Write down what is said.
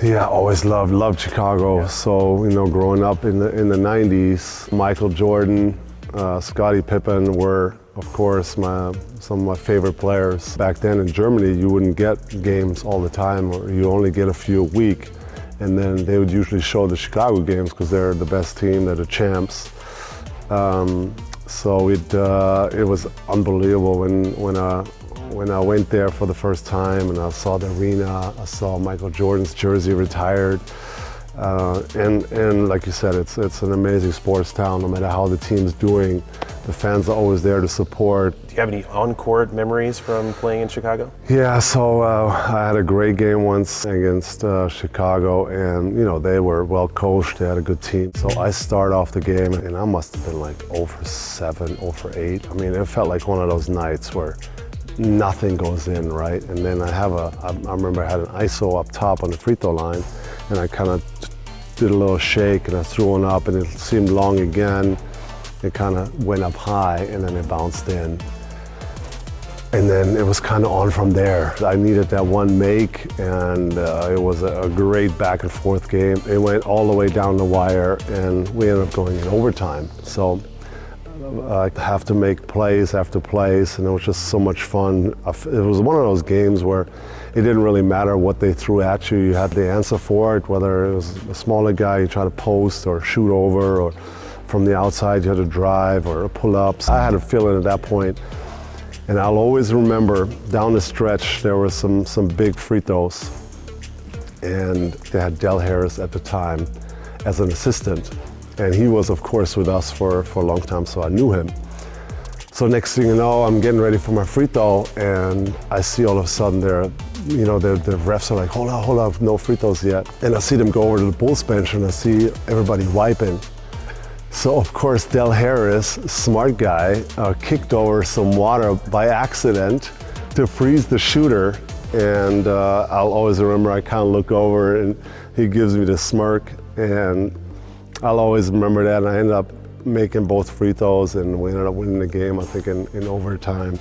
Yeah, always loved Chicago. Yeah. So, growing up in the 90s, Michael Jordan, Scottie, Pippen were, of course, some of my favorite players. Back then in Germany, you wouldn't get games all the time, or you only get a few a week. And then they would usually show the Chicago games because they're the best team, they're the champs. So it was unbelievable when I went there for the first time and I saw the arena. I saw Michael Jordan's jersey retired. And like you said, it's an amazing sports town. No matter how the team's doing, the fans are always there to support. Do you have any on-court memories from playing in Chicago? Yeah, so I had a great game once against Chicago, and they were well coached. They had a good team. So I start off the game, and I must have been like 0 for 7, 0 for 8. I mean, it felt like one of those nights where nothing goes in, right? And then I remember I had an ISO up top on the free throw line, and I kind of did a little shake, and I threw one up, and it seemed long again. It kind of went up high, and then it bounced in. And then it was kind of on from there. I needed that one make, and it was a great back and forth game. It went all the way down the wire, and we ended up going in overtime. So I have to make plays after plays, and it was just so much fun. It was one of those games where it didn't really matter what they threw at you. You had the answer for it, whether it was a smaller guy you try to post or shoot over, or from the outside you had to drive or pull-ups. I had a feeling at that point, and I'll always remember down the stretch there were some big free throws, and they had Del Harris at the time as an assistant. And he was, of course, with us for a long time, so I knew him. So next thing you know, I'm getting ready for my free throw, and I see all of a sudden the refs are like, hold up, no free throws yet. And I see them go over to the Bulls bench, and I see everybody wiping. So of course, Del Harris, smart guy, kicked over some water by accident to freeze the shooter. And I'll always remember, I kind of look over, and he gives me the smirk, and I'll always remember that. And I ended up making both free throws, and we ended up winning the game, I think, in overtime.